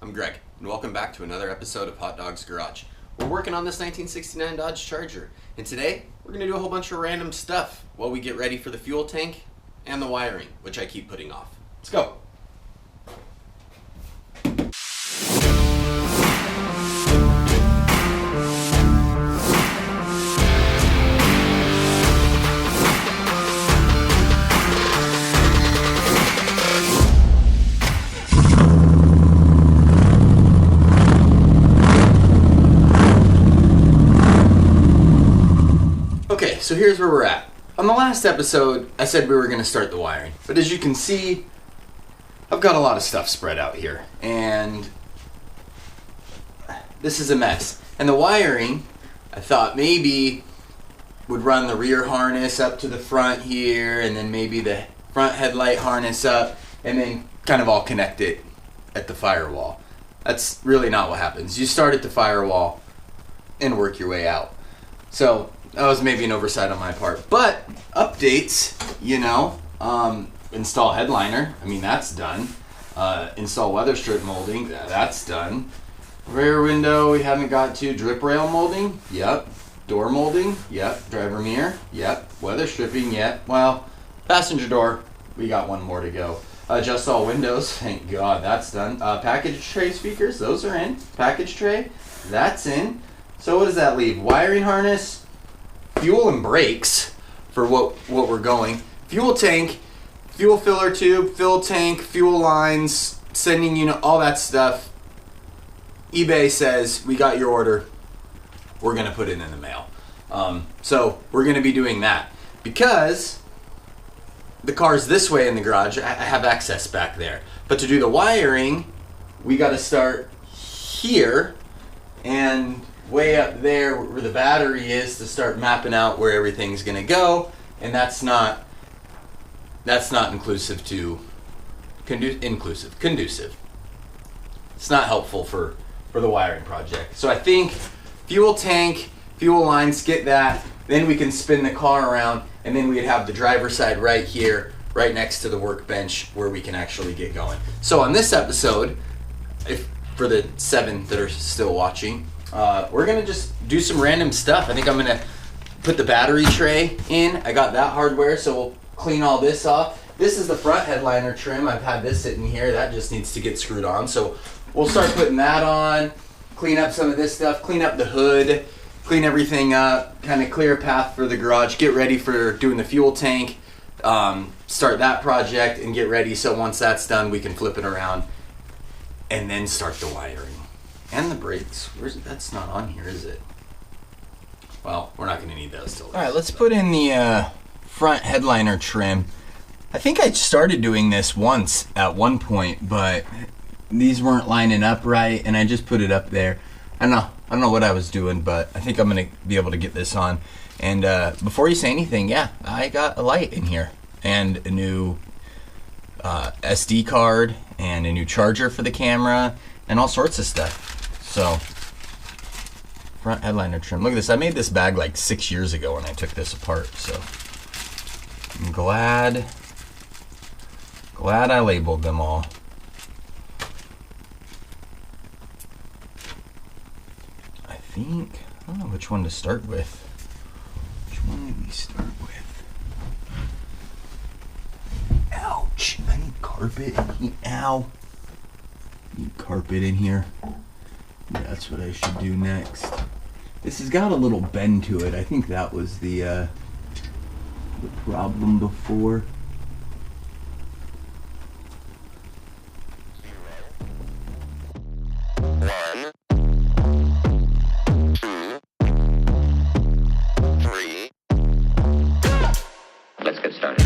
I'm Greg, and welcome back to another episode of Hot Dogs Garage. We're working on this 1969 Dodge Charger, and today we're going to do a whole bunch of random stuff while we get ready for the fuel tank and the wiring, which I keep putting off. Let's go! Okay, so here's where we're at. On the last episode, I said we were going to start the wiring. But as you can see, I've got a lot of stuff spread out here. And this is a mess. And the wiring, I thought maybe would run the rear harness up to the front here, and then maybe the front headlight harness up, and then kind of all connect it at the firewall. That's really not what happens. You start at the firewall and work your way out. So that was maybe an oversight on my part. But updates, install headliner. I mean, that's done. Install weather strip molding. That's done. Rear window, we haven't got to. Drip rail molding. Yep. Door molding. Yep. Driver mirror. Yep. Weather stripping. Yep. Well, passenger door, we got one more to go. Adjust all windows. Thank God that's done. Package tray speakers. Those are in. Package tray. That's in. So what does that leave? Wiring harness. Fuel and brakes for what we're going. Fuel tank, fuel filler tube, fill tank, fuel lines, sending unit, all that stuff. eBay says, we got your order. We're going to put it in the mail. So we're going to be doing that. Because the car's this way in the garage, I have access back there. But to do the wiring, we got to start here and way up there where the battery is to start mapping out where everything's going to go, and that's not conducive. It's not helpful for the wiring project. So I think fuel tank, fuel lines, get that, then we can spin the car around, and then we'd have the driver's side right here, right next to the workbench where we can actually get going. So on this episode, for the 7 that are still watching, we're going to just do some random stuff. I think I'm going to put the battery tray in. I got that hardware, so we'll clean all this off. This is the front headliner trim. I've had this sitting here. That just needs to get screwed on. So we'll start putting that on, clean up some of this stuff, clean up the hood, clean everything up, kind of clear a path for the garage, get ready for doing the fuel tank, start that project, and get ready so once that's done, we can flip it around and then start the wiring. And the brakes. That's not on here, is it? Well, we're not going to need those till. All right, let's put in the front headliner trim. I think I started doing this once at one point, but these weren't lining up right, and I just put it up there. I don't know what I was doing, but I think I'm going to be able to get this on. And before you say anything, yeah, I got a light in here and a new SD card and a new charger for the camera and all sorts of stuff. So, front headliner trim. Look at this. I made this bag like 6 years ago when I took this apart. So, I'm glad I labeled them all. I don't know which one to start with. Which one did we start with? Ouch. I need carpet. Ow. I need carpet in here. That's what I should do next. This has got a little bend to it. I think that was the problem before. Let's get started.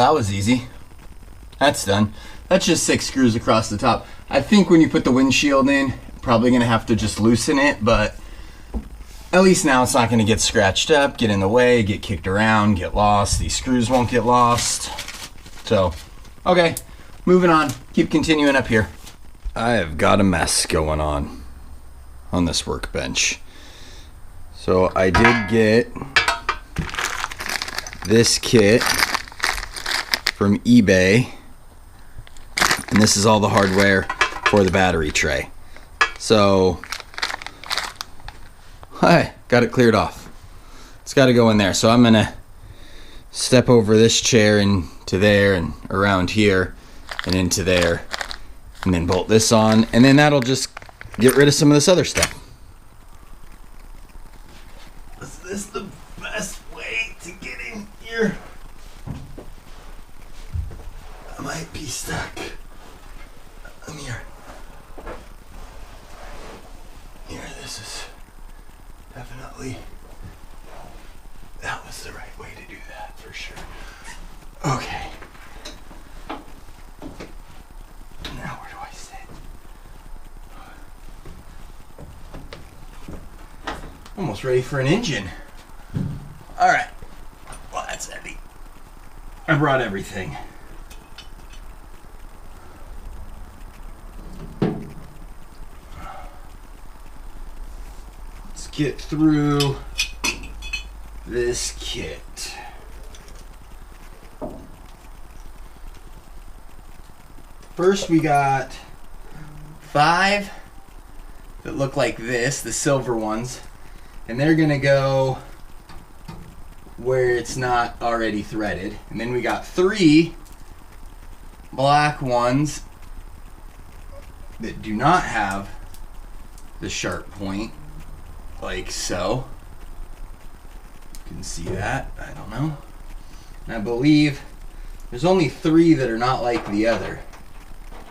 that was easy. That's done. That's just 6 screws across the top. I think when you put the windshield in, probably gonna have to just loosen it, but at least now it's not gonna get scratched up, get in the way, get kicked around, get lost. These screws won't get lost. So, okay, moving on. Keep continuing up here. I have got a mess going on this workbench. So I did get this kit from eBay, and this is all the hardware for the battery tray. So I got it cleared off. It's got to go in there. So I'm gonna step over this chair into there and around here and into there, and then bolt this on, and then that'll just get rid of some of this other stuff. Is this the best way to get in here? I might be stuck. Come here. Here, this is definitely, that was the right way to do that for sure. Okay. Now where do I sit? Almost ready for an engine. All right. Well, that's heavy. I brought everything. Let's get through this kit. First, we got 5 that look like this, the silver ones, and they're gonna go where it's not already threaded. And then we got 3 black ones that do not have the sharp point, like so. You can see that, I don't know. And I believe there's only 3 that are not like the other.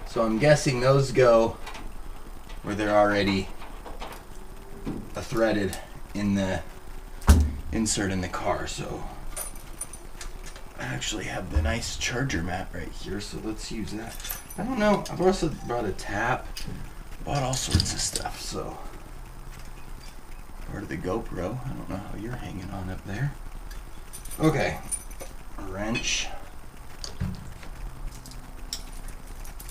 So I'm guessing those go where they're already threaded in the insert in the car. So I actually have the nice charger mat right here, so let's use that. I don't know, I've also brought a tap, bought all sorts of stuff, so. Part of the GoPro, I don't know how you're hanging on up there. Okay, a wrench.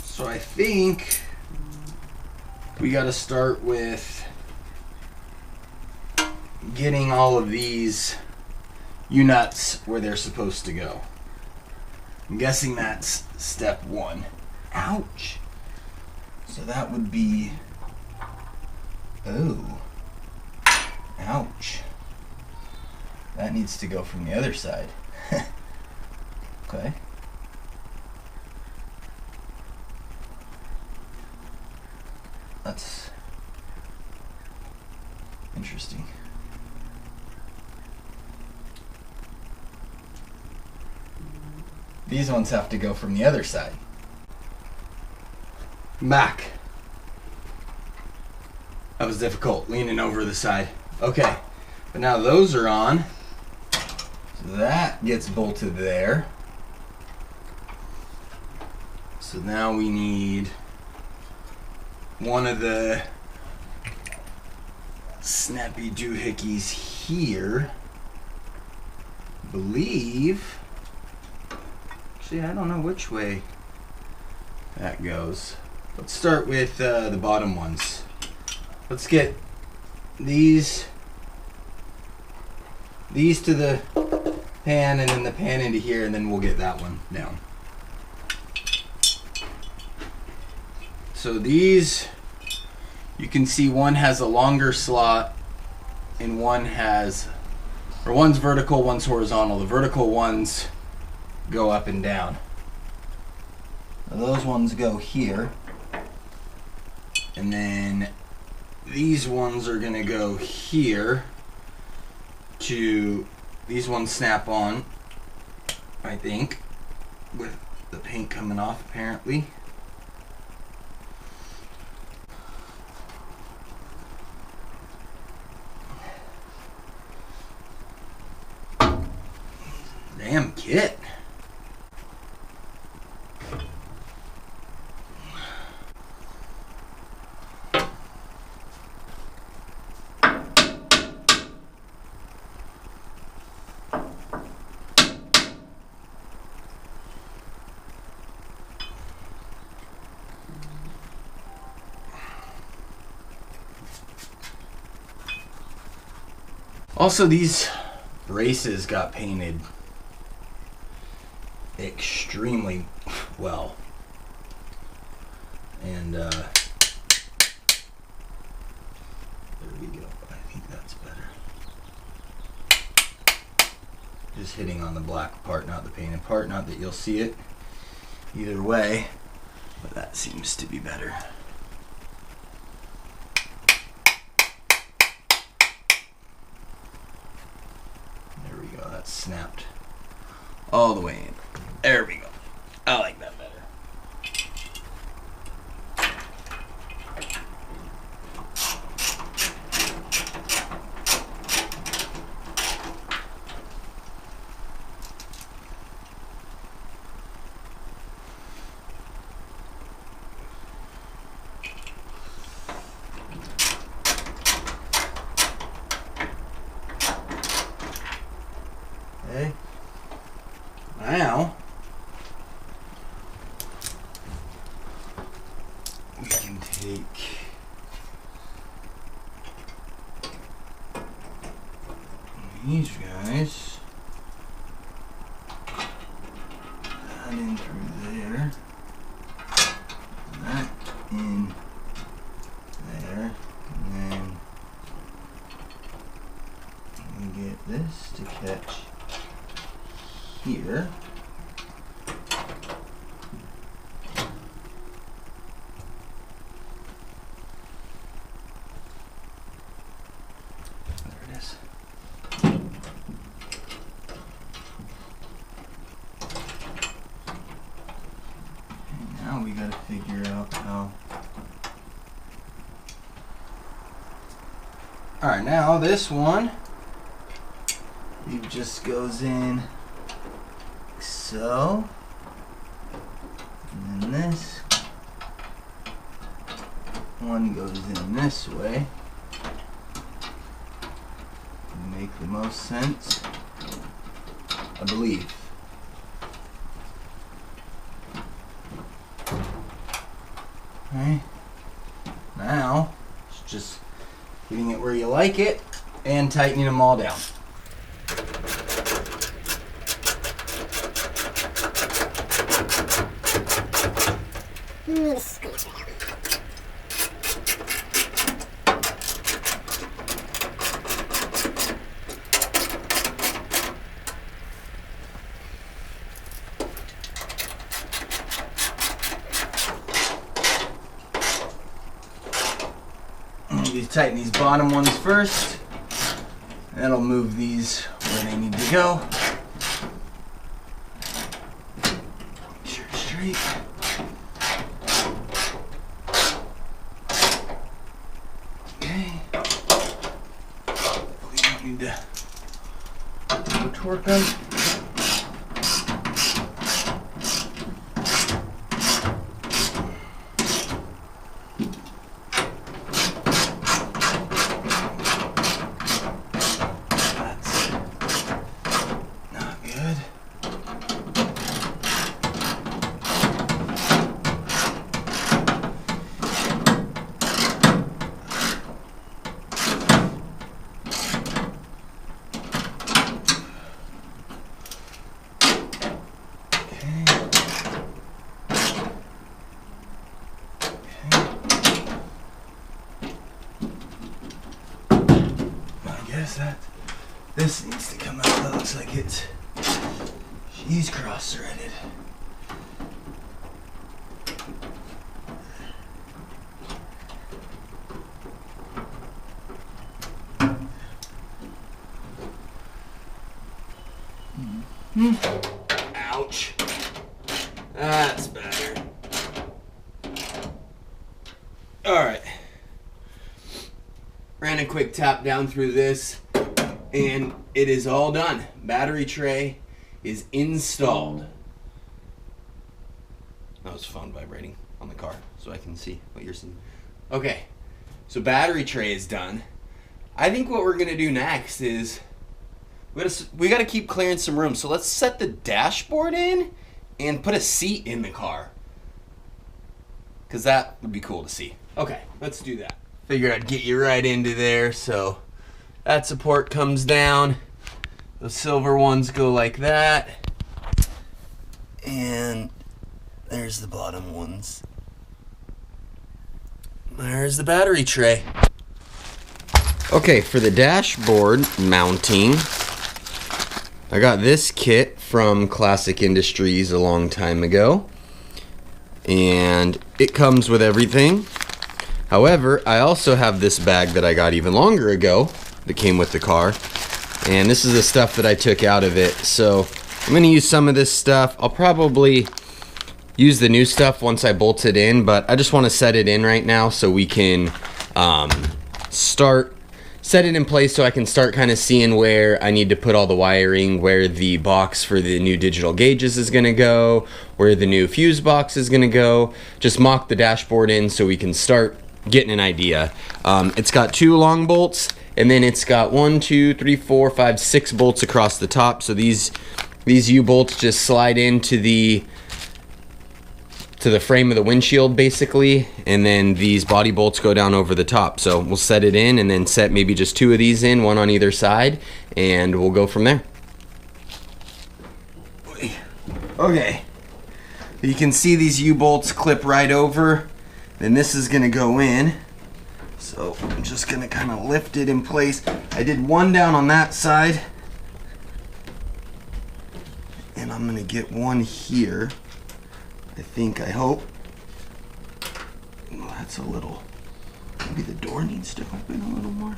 So I think we got to start with getting all of these U-nuts where they're supposed to go. I'm guessing that's step 1. Ouch! So that would be, oh, ouch. That needs to go from the other side. Okay. That's interesting. These ones have to go from the other side. Back. That was difficult, leaning over the side. Okay, but now those are on. So that gets bolted there. So now we need one of the snappy doohickeys here. I believe. Actually, I don't know which way that goes. Let's start with the bottom ones. Let's get these to the pan, and then the pan into here, and then we'll get that one down. So these, you can see one has a longer slot and one has, or one's vertical, one's horizontal. The vertical ones go up and down. Now those ones go here, and then these ones are gonna go here to, these ones snap on, I think, with the paint coming off apparently. Damn kit. Also, these braces got painted extremely well. And there we go. I think that's better. Just hitting on the black part, not the painted part. Not that you'll see it either way, but that seems to be better. There we go. That's snapped all the way in. There we go. I like that better. Okay. Now we can take these guys, that in through there, that in there, and then we get this to catch here. There it is. And now we gotta figure out how. Alright, now this one, it just goes in so, and then this one goes in this way. Make the most sense, I believe. Okay. Now, it's just getting it where you like it and tightening them all down. You tighten these bottom ones first. That'll move these where they need to go. Make sure it's straight. Okay. We don't need to torque them. That this needs to come out. That looks like she's cross-threaded. Ouch. That's better. All right. Ran a quick tap down through this, and it is all done. Battery tray is installed. That was fun vibrating on the car, so I can see what you're seeing. Okay, so battery tray is done. I think what we're gonna do next is we gotta keep clearing some room. So let's set the dashboard in and put a seat in the car, because that would be cool to see. Okay, let's do that. Figured I'd get you right into there, so That support comes down. The silver ones go like that. And there's the bottom ones. There's the battery tray. Okay, for the dashboard mounting, I got this kit from Classic Industries a long time ago. And it comes with everything. However, I also have this bag that I got even longer ago that came with the car. And this is the stuff that I took out of it. So I'm gonna use some of this stuff. I'll probably use the new stuff once I bolt it in, but I just wanna set it in right now so we can set it in place so I can start kind of seeing where I need to put all the wiring, where the box for the new digital gauges is gonna go, where the new fuse box is gonna go. Just mock the dashboard in so we can start getting an idea. It's got 2 long bolts, and then it's got 1, 2, 3, 4, 5, 6 bolts across the top. So these U-bolts just slide into the frame of the windshield basically, and then these body bolts go down over the top. So we'll set it in and then set maybe just 2 of these in, 1 on either side, and we'll go from there. Okay, you can see these U-bolts clip right over. Then this is gonna go in. So I'm just gonna kind of lift it in place. I did 1 down on that side, and I'm gonna get 1 here. I hope. Oh, that's a little, maybe the door needs to open a little more.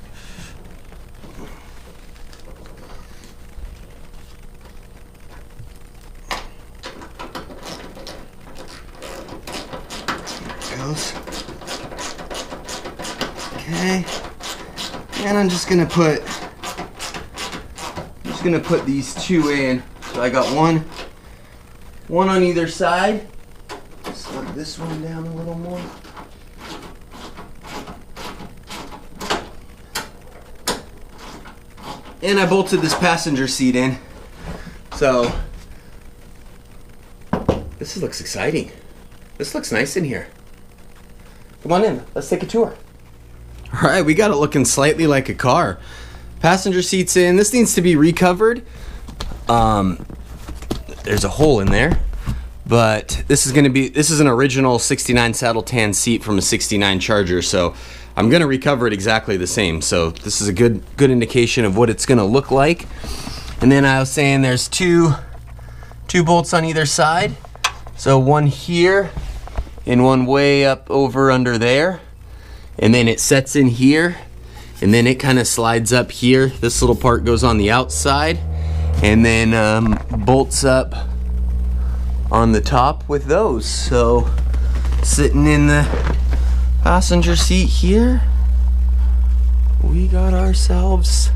There it goes. Okay. And I'm just gonna put these 2 in. So I got one on either side. Slug this one down a little more. And I bolted this passenger seat in. So this looks exciting. This looks nice in here. Come on in, let's take a tour. All right, we got it looking slightly like a car. Passenger seat's in. This needs to be recovered. There's a hole in there. But this is an original 69 saddle tan seat from a 69 Charger, so I'm gonna recover it exactly the same. So this is a good indication of what it's gonna look like. And then I was saying there's two bolts on either side. So 1 here and 1 way up over under there. And then it sets in here, and then it kind of slides up here. This little part goes on the outside, and then bolts up on the top with those. So sitting in the passenger seat here, we got ourselves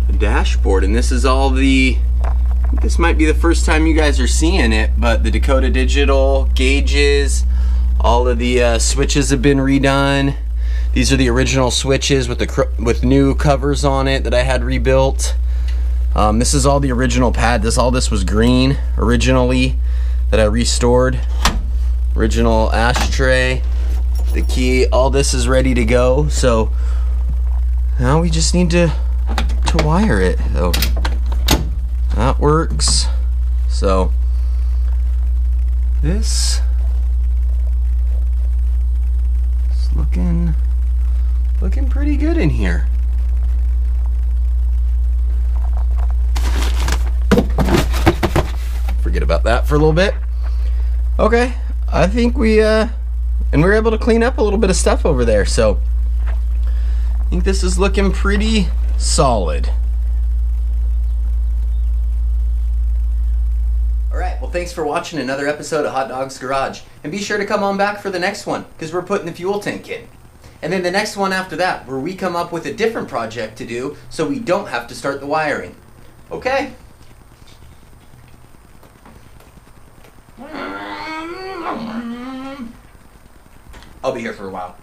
a dashboard. And this is all I think this might be the first time you guys are seeing it, but the Dakota Digital gauges, all of the switches have been redone. These are the original switches with new covers on it that I had rebuilt. This is all the original pad. All this was green originally that I restored. Original ashtray, the key, all this is ready to go. So now we just need to wire it. So that works. So this is looking pretty good in here. Forget about that for a little bit. Okay, I think we were able to clean up a little bit of stuff over there, so I think this is looking pretty solid. Alright, well thanks for watching another episode of Hot Dogs Garage. And be sure to come on back for the next one, because we're putting the fuel tank in. And then the next one after that, where we come up with a different project to do so we don't have to start the wiring. Okay? I'll be here for a while.